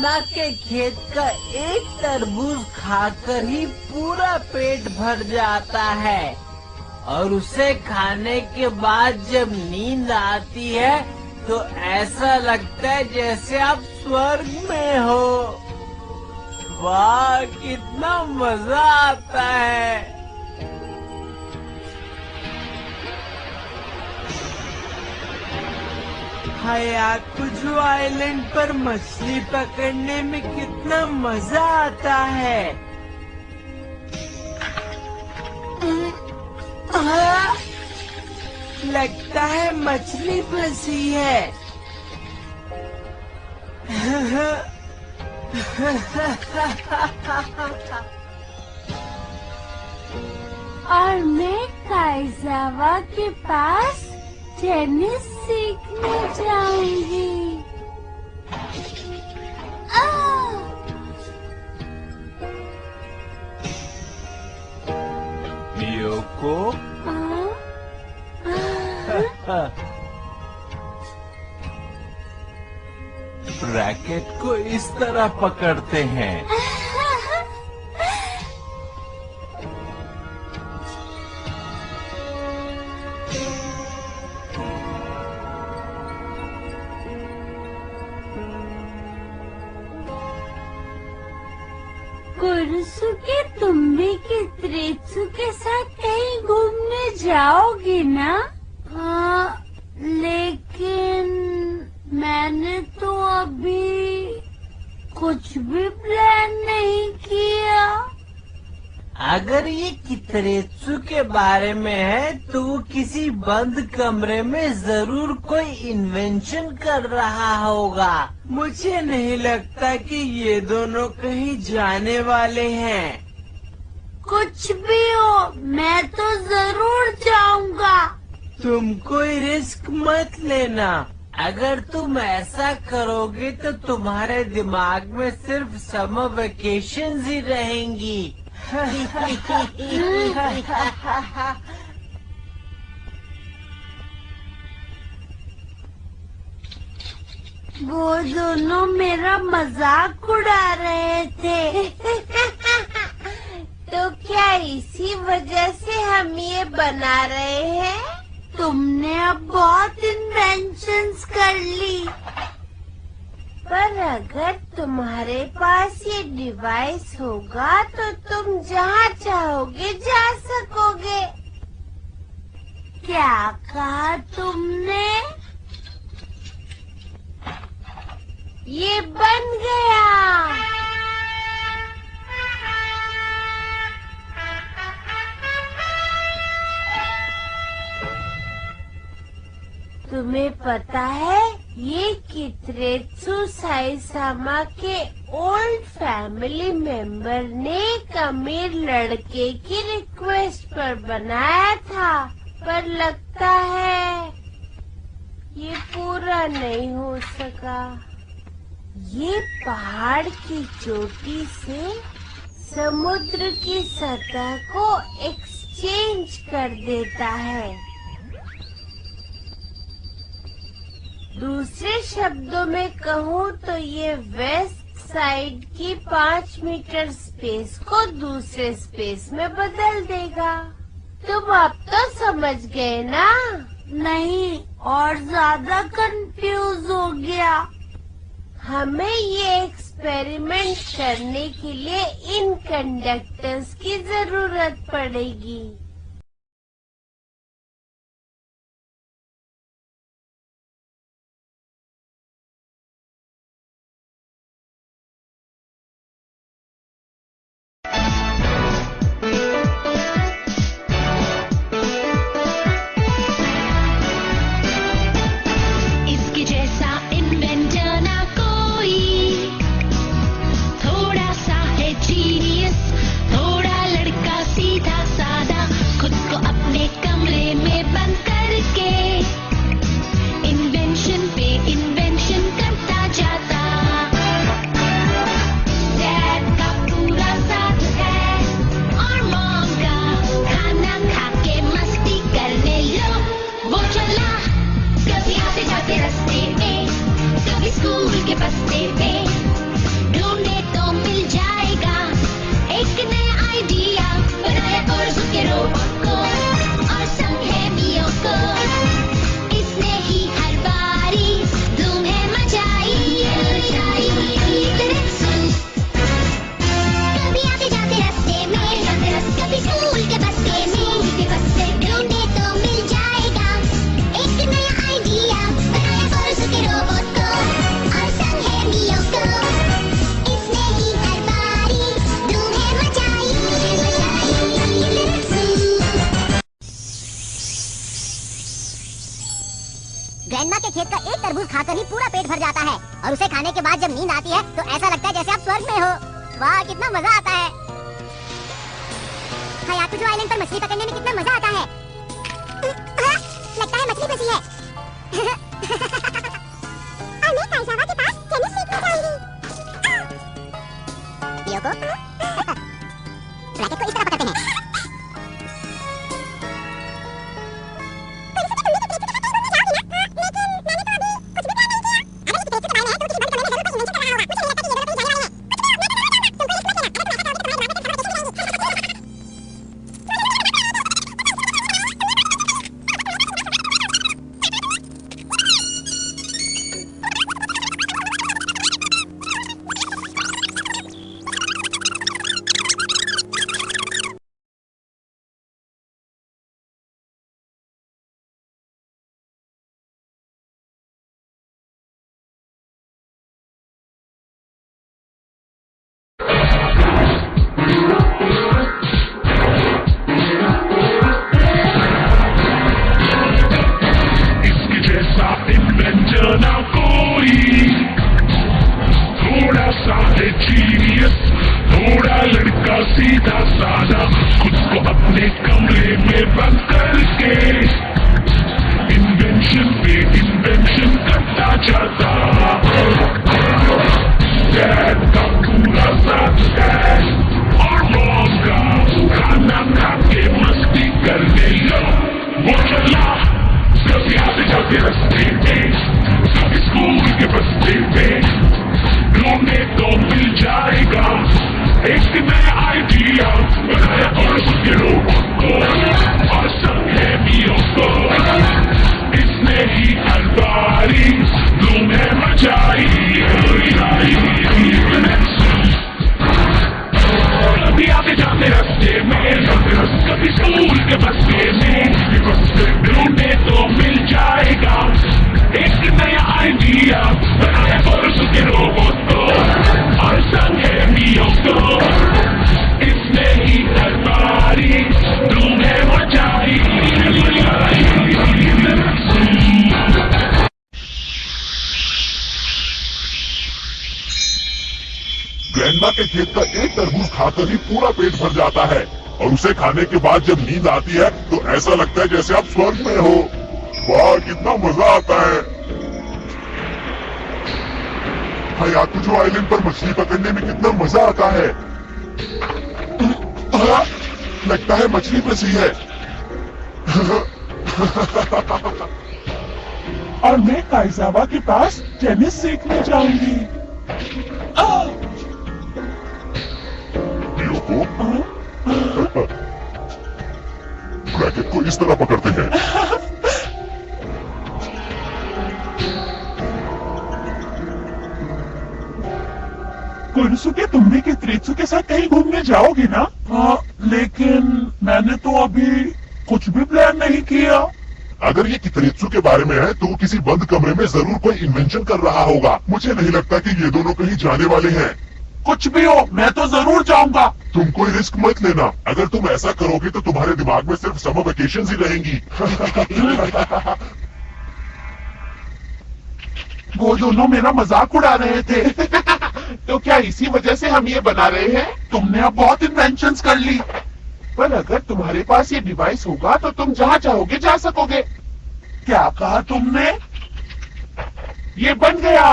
अन्ना के खेत का एक तरबूज खाकर ही पूरा पेट भर जाता है और उसे खाने के बाद जब नींद आती है तो ऐसा लगता है जैसे आप स्वर्ग में हो। वाह, कितना मजा आता है। हयाकुजू आइलैंड पर मछली पकड़ने में कितना मजा आता है। लगता है मछली फंसी है। और मैं काइज़ावा के पास टेनिस सीखने जाऊंगी। मियोको, रैकेट को इस तरह पकड़ते हैं। कुरुसुके, तुम भी कित्रेत्सु के साथ कहीं घूमने जाओगी ना? हाँ, लेकिन मैंने तो अभी कुछ भी प्लान नहीं किया। अगर ये कित्रेत्सु के बारे में है तो वो किसी बंद कमरे में जरूर कोई इन्वेंशन कर रहा होगा। मुझे नहीं लगता कि ये दोनों कहीं जाने वाले हैं। कुछ भी हो, मैं तो जरूर जाऊंगा। तुम कोई रिस्क मत लेना। अगर तुम ऐसा करोगे तो तुम्हारे दिमाग में सिर्फ समर वेकेशंस ही रहेंगी। वो दोनों मेरा मजाक उड़ा रहे थे। तो क्या इसी वजह से हम ये बना रहे हैं? तुमने अब बहुत इन्वेंशंस कर ली, पर अगर तुम्हारे पास ये डिवाइस होगा तो तुम जहाँ चाहोगे जा सकोगे। क्या कहा तुमने? ये बन गया। तुम्हें पता है, ये कित्रेत्सु साइसामा के ओल्ड फैमिली मेंबर ने एक अमीर लड़के की रिक्वेस्ट पर बनाया था, पर लगता है ये पूरा नहीं हो सका। ये पहाड़ की चोटी से समुद्र की सतह को एक्सचेंज कर देता है। दूसरे शब्दों में कहूँ तो ये वेस्ट साइड की 5 मीटर स्पेस को दूसरे स्पेस में बदल देगा। तुम अब तो समझ गए ना? नहीं, और ज्यादा कंफ्यूज हो गया। हमें ये एक्सपेरिमेंट करने के लिए इन कंडक्टर्स की जरूरत पड़ेगी। थोड़ा सा है जीनियस, थोड़ा लड़का सीधा साधा। तरबूज खाकर ही पूरा पेट भर जाता है और उसे खाने के बाद जब नींद आती है तो ऐसा लगता है जैसे आप स्वर्ग में हो। वाह कितना मजा आता है। हयातुजो आइलैंड पर मछली पकड़ने में कितना मजा आता है। लगता है मछली फंसी है। और मैं काइसावा के पास टेनिस सीखने जाऊंगी। योको रैकेट को इस तरह पकड़ते हैं। सीधा साधा खुद को अपने कमरे में बंद करके इन्वेंशन पे इन्वेंशन करता जाता। डैड का पूरा साथ डैड और मॉम का खाना खा के मस्ती करने लो। वो चला कभी आते जाते रस्ते में, कभी स्कूल के बस्ते में, ढूंढने तो मिल जाएगा एक नया आइडिया बनाया और उसके लोगों को और सब है मियों को। इसने ही हर बारी तुम्हें मचाई। कभी आते जाते रस्ते में, कभी स्कूल के बस्ते में, ढूंढने तो मिल जाएगा एक नया आइडिया बनाया और उसके लोगों को और संग है मियों को। इसने ही हर बारी तुम्हें मचाई। ग्रैंडमा के खेत का एक तरबूज खाकर ही पूरा पेट भर जाता है और उसे खाने के बाद जब नींद आती है तो ऐसा लगता है जैसे आप स्वर्ग में हो। वाह कितना मजा आता है। हयातुजो आइलैंड पर मछली पकड़ने में कितना मजा आता है। लगता है मछली फंसी है। और मैं काइसावा के पास टेनिस सीखने जाऊंगी। योको रैकेट को इस तरह पकड़ते हैं। कोनोसुके तुम भी कित्रेत्सु के साथ कहीं घूमने जाओगे ना? हाँ, लेकिन मैंने तो अभी कुछ भी प्लान नहीं किया। अगर ये कित्रेत्सु के बारे में है तो वो किसी बंद कमरे में जरूर कोई इन्वेंशन कर रहा होगा। मुझे नहीं लगता कि ये दोनों कहीं जाने वाले हैं। कुछ भी हो, मैं तो जरूर जाऊंगा। तुम कोई रिस्क मत लेना। अगर तुम ऐसा करोगे तो तुम्हारे दिमाग में सिर्फ समर वेकेशन ही रहेंगी। वो दोनों मेरा मजाक उड़ा रहे थे। तो क्या इसी वजह से हम ये बना रहे हैं? तुमने अब बहुत इन्वेंशंस कर ली। पर अगर तुम्हारे पास ये डिवाइस होगा तो तुम जहाँ चाहोगे जा सकोगे। क्या कहा तुमने? ये बन गया।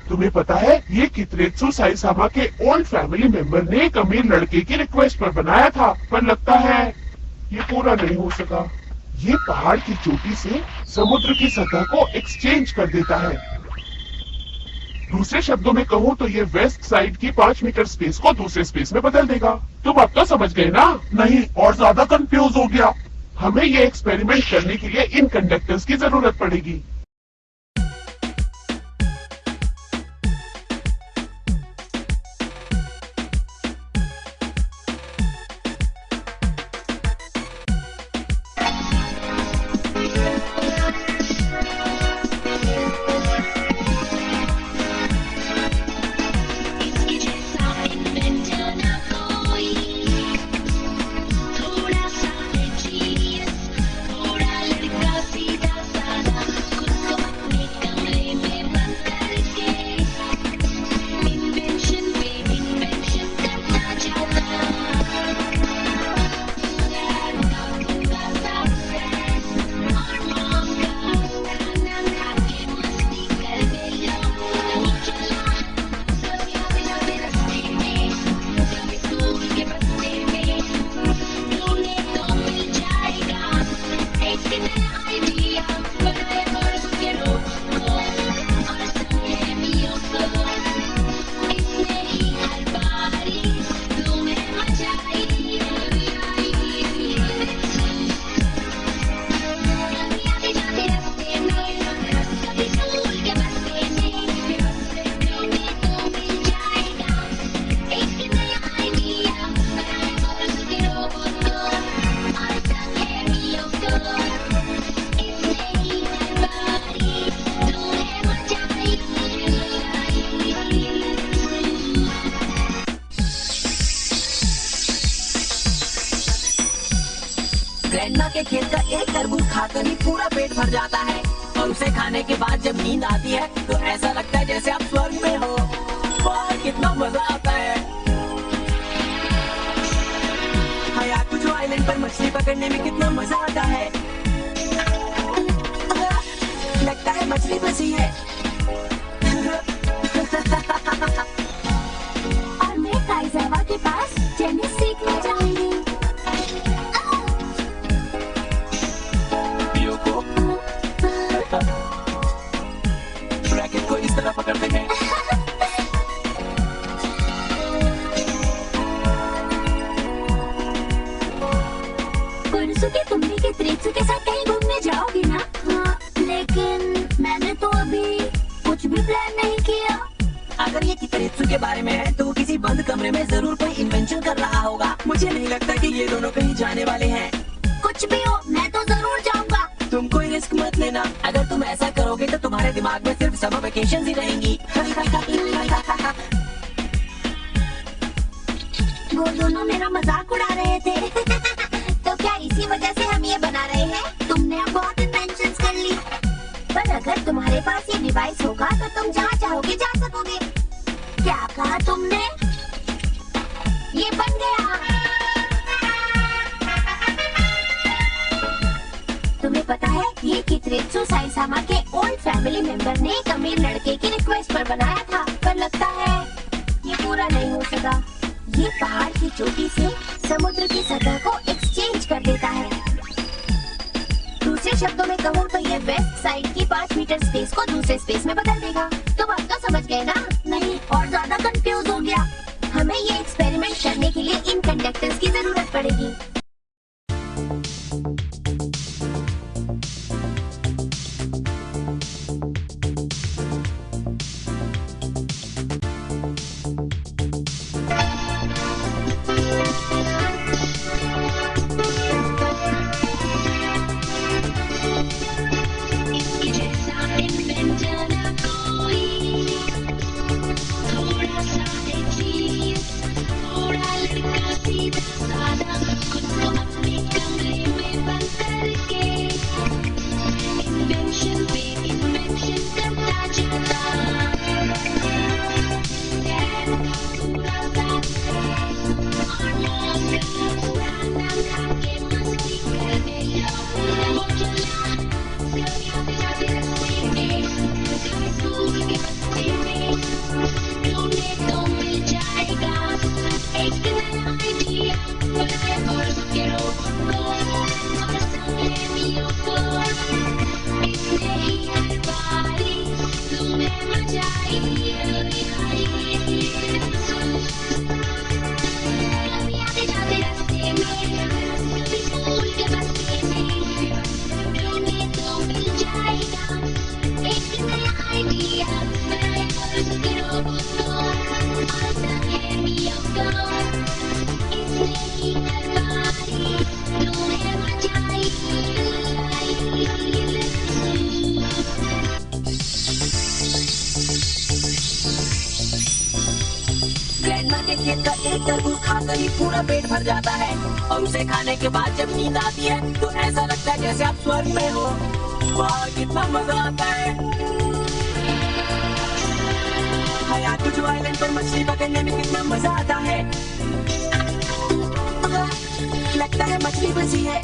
तुम्हें पता है ये कित्रेत्सु साइसामा के ओल्ड फैमिली मेंबर ने एक अमीर लड़के की रिक्वेस्ट पर बनाया था, पर लगता है ये पूरा नहीं हो सका। ये पहाड़ की चोटी से समुद्र की सतह को एक्सचेंज कर देता है। दूसरे शब्दों में कहूँ तो ये वेस्ट साइड की 5 मीटर स्पेस को दूसरे स्पेस में बदल देगा। तुम अब तो समझ गए ना? नहीं, और ज्यादा कंफ्यूज हो गया। हमें ये एक्सपेरिमेंट करने के लिए इन कंडक्टर्स की जरूरत पड़ेगी। के खेत का एक तरबूज खाकर ही पूरा पेट भर जाता है और उसे खाने के बाद जब नींद आती है तो ऐसा लगता है जैसे आप स्वर्ग में हो। वाह कितना मजा आता है। हायाकुचो आइलैंड पर मछली पकड़ने में कितना मजा आता है। लगता है मछली फंसी है। और मैं काइजावा के पास टेनिस सीखने जाऊंगी। योको रैकेट को इस तरह पकड़ते हैं। कुनसुके तुमने के त्रेत्सु के साथ कहीं घूमने जाओगे ना? हाँ, लेकिन मैंने तो अभी कुछ भी प्लान नहीं किया। अगर ये कितरेत्सु के बारे में है तो वो किसी बंद कमरे में जरूर कोई इन्वेंशन कर रहा होगा। मुझे नहीं लगता कि ये दोनों कहीं जाने वाले हैं। कुछ भी हो, मैं तो जरूर जाऊंगा। तुम कोई रिस्क मत लेना। अगर तुम ऐसा करोगे तो तुम्हारे दिमाग में सिर्फ समर वेकेशन ही रहेंगी। वो दोनों मेरा मजाक उड़ा रहे थे। तो क्या इसी वजह से हम ये बना रहे हैं? तुमने अब बहुत इन्वेंशंस कर ली। पर अगर तुम्हारे पास ये डिवाइस होगा तो तुम जहाँ चाहोगे जा सकोगे। क्या कहा तुमने? ये बन गया। तुम्हें पता है ये कितरेत्सु साइसामा के ओल्ड फैमिली मेंबर ने एक अमीर लड़के की रिक्वेस्ट पर बनाया था, पर लगता है ये पूरा नहीं हो सका। ये पहाड़ की चोटी से समुद्र की सतह को एक्सचेंज कर देता है। दूसरे शब्दों में कहूँ तो ये वेस्ट साइड की 5 मीटर स्पेस को दूसरे स्पेस में बदल देगा। तुम अब तो समझ गए ना? नहीं, और ज्यादा कंफ्यूज हो गया। हमें ये एक्सपेरिमेंट करने के लिए इन कंडक्टर्स की जरूरत पड़ेगी। खेत का एक तरबूज खाकर ही पूरा पेट भर जाता है और उसे खाने के बाद जब नींद आती है तो ऐसा लगता है जैसे आप स्वर्ग में हो। वाह कितना मजा आता है। हायाकुचो आइलैंड पर मछली पकड़ने में कितना मजा आता है। लगता है मछली फंसी है।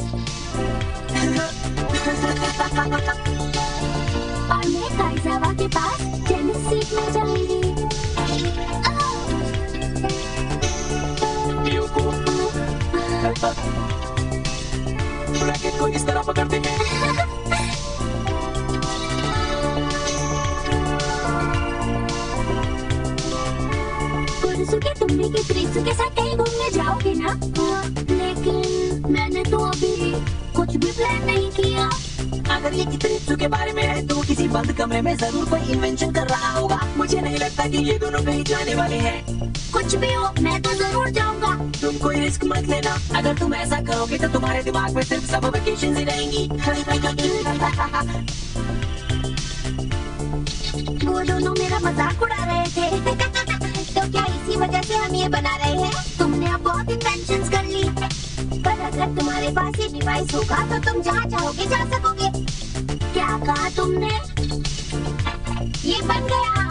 और मैं काइजावा के पास टेनिस सीखने जाऊंगी। रैकेट को इस तरह पकड़ते हैं। कुनसुके तुमने के त्रेत्सु के साथ कहीं घूमने जाओगे ना? हाँ, लेकिन मैंने तो अभी कुछ भी प्लान नहीं किया। अगर ये कितरेत्सु के बारे में है तो वो किसी बंद कमरे में जरूर कोई इन्वेंशन कर रहा होगा। मुझे नहीं लगता कि ये दोनों कहीं जाने वाले हैं। कुछ भी हो, मैं तो जरूर जाऊंगा। तुम कोई रिस्क मत लेना। अगर तुम ऐसा करोगे तो तुम्हारे दिमाग में सिर्फ समर वेकेशन ही रहेंगी। वो दोनों मेरा मजाक उड़ा रहे थे। तो क्या इसी वजह से हम ये बना रहे हैं? तुमने अब बहुत इन्वेंशंस कर ली। पर अगर तुम्हारे पास ये डिवाइस होगा तो तुम जहाँ चाहोगे जा सकोगे। क्या कहा तुमने? ये बन गया।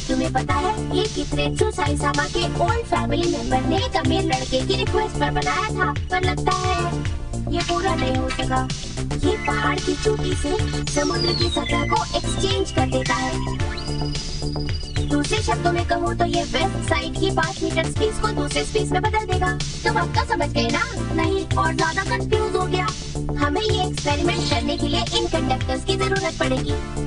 तुम्हें पता है ये कित्रेत्सु साइसामा के ओल्ड फैमिली मेंबर ने एक अमीर लड़के की रिक्वेस्ट पर बनाया था, पर लगता है ये पूरा नहीं हो सका। ये पहाड़ की चोटी से समुद्र की सतह को एक्सचेंज कर देता है। दूसरे शब्दों में कहूँ तो ये वेस्ट साइड की 5 मीटर स्पेस को दूसरे स्पेस में बदल देगा। तुम अब तो समझ गए ना? नहीं और ज्यादा कंफ्यूज हो गया? हमें ये एक्सपेरिमेंट करने के लिए इन कंडक्टर्स की जरूरत पड़ेगी।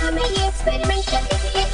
हमें ये एक्सपेरिमेंट करने के लिए